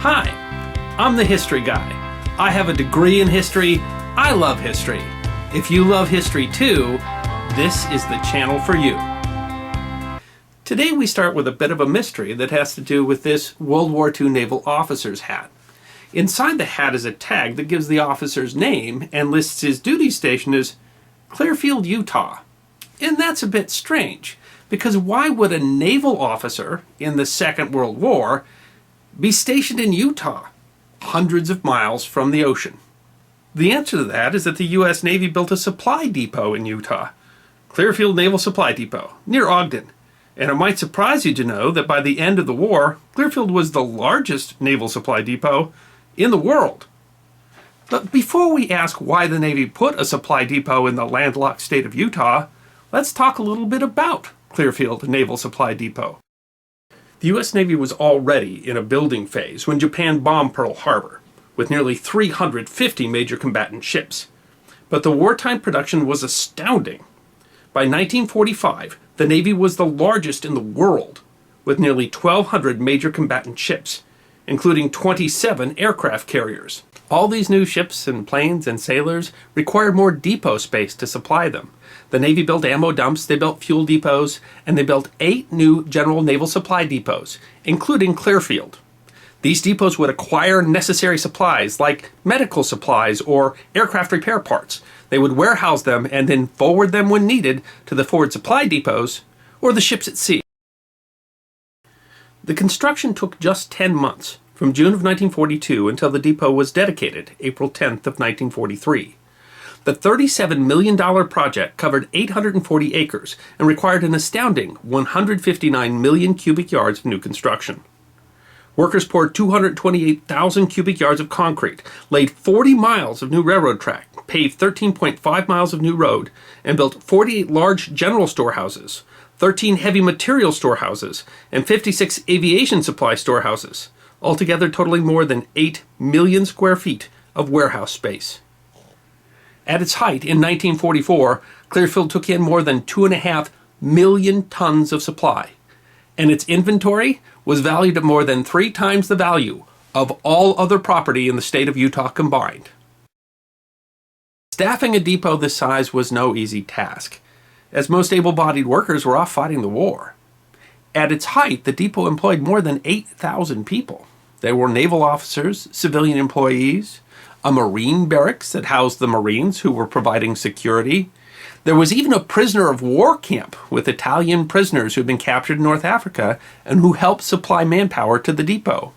Hi, I'm the history guy. I have a degree in history. I love history. If you love history too, this is the channel for you. Today we start with a bit of a mystery that has to do with this World War II naval officer's hat. Inside the hat is a tag that gives the officer's name and lists his duty station as Clearfield, Utah. And that's a bit strange, because why would a naval officer in the Second World War be stationed in Utah, hundreds of miles from the ocean? The answer to that is that the U.S. Navy built a supply depot in Utah, Clearfield Naval Supply Depot, near Ogden. And it might surprise you to know that by the end of the war, Clearfield was the largest naval supply depot in the world. But before we ask why the Navy put a supply depot in the landlocked state of Utah, let's talk a little bit about Clearfield Naval Supply Depot. The U.S. Navy was already in a building phase when Japan bombed Pearl Harbor, with nearly 350 major combatant ships. But the wartime production was astounding. By 1945, the Navy was the largest in the world, with nearly 1,200 major combatant ships, including 27 aircraft carriers. All these new ships and planes and sailors required more depot space to supply them. The Navy built ammo dumps, they built fuel depots, and they built 8 new general naval supply depots, including Clearfield. These depots would acquire necessary supplies like medical supplies or aircraft repair parts. They would warehouse them and then forward them when needed to the forward supply depots or the ships at sea. The construction took just 10 months, from June of 1942 until the depot was dedicated, April 10th of 1943. The $37 million project covered 840 acres and required an astounding 159 million cubic yards of new construction. Workers poured 228,000 cubic yards of concrete, laid 40 miles of new railroad track, paved 13.5 miles of new road, and built 48 large general storehouses, 13 heavy material storehouses, and 56 aviation supply storehouses, altogether totaling more than 8 million square feet of warehouse space. At its height in 1944, Clearfield took in more than 2.5 million tons of supply, and its inventory was valued at more than 3 times the value of all other property in the state of Utah combined. Staffing a depot this size was no easy task, as most able-bodied workers were off fighting the war. At its height, the depot employed more than 8,000 people. There were naval officers, civilian employees, a Marine barracks that housed the Marines who were providing security. There was even a prisoner of war camp with Italian prisoners who had been captured in North Africa and who helped supply manpower to the depot.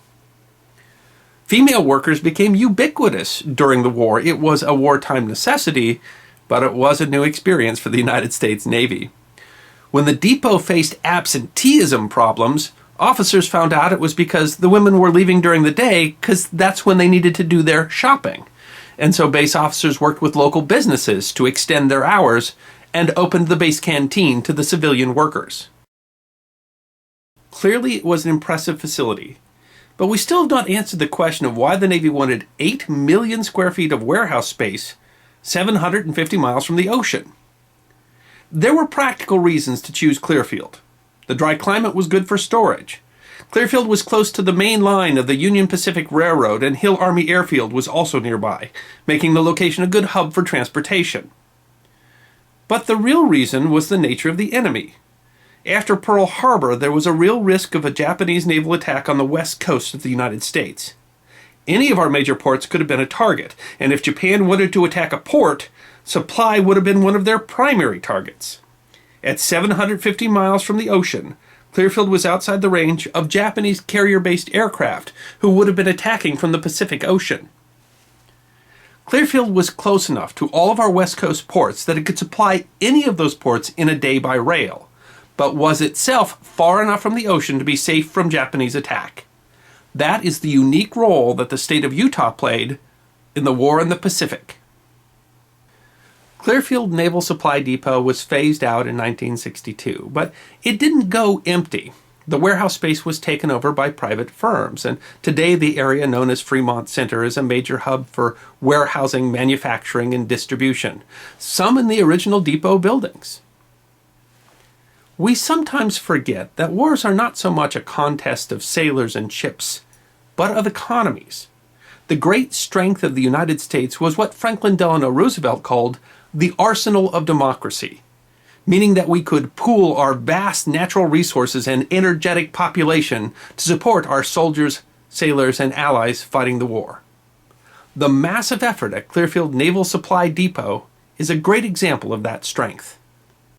Female workers became ubiquitous during the war. It was a wartime necessity, but it was a new experience for the United States Navy. When the depot faced absenteeism problems, officers found out it was because the women were leaving during the day because that's when they needed to do their shopping. And so base officers worked with local businesses to extend their hours and opened the base canteen to the civilian workers. Clearly, it was an impressive facility, but we still have not answered the question of why the Navy wanted 8 million square feet of warehouse space 750 miles from the ocean. There were practical reasons to choose Clearfield. The dry climate was good for storage. Clearfield was close to the main line of the Union Pacific Railroad, and Hill Army Airfield was also nearby, making the location a good hub for transportation. But the real reason was the nature of the enemy. After Pearl Harbor, there was a real risk of a Japanese naval attack on the west coast of the United States. Any of our major ports could have been a target, and if Japan wanted to attack a port, supply would have been one of their primary targets. At 750 miles from the ocean, Clearfield was outside the range of Japanese carrier-based aircraft who would have been attacking from the Pacific Ocean. Clearfield was close enough to all of our West Coast ports that it could supply any of those ports in a day by rail, but was itself far enough from the ocean to be safe from Japanese attack. That is the unique role that the state of Utah played in the war in the Pacific. Clearfield Naval Supply Depot was phased out in 1962, but it didn't go empty. The warehouse space was taken over by private firms, and today the area known as Fremont Center is a major hub for warehousing, manufacturing, and distribution, some in the original depot buildings. We sometimes forget that wars are not so much a contest of sailors and ships, but of economies. The great strength of the United States was what Franklin Delano Roosevelt called the arsenal of democracy, meaning that we could pool our vast natural resources and energetic population to support our soldiers, sailors, and allies fighting the war. The massive effort at Clearfield Naval Supply Depot is a great example of that strength.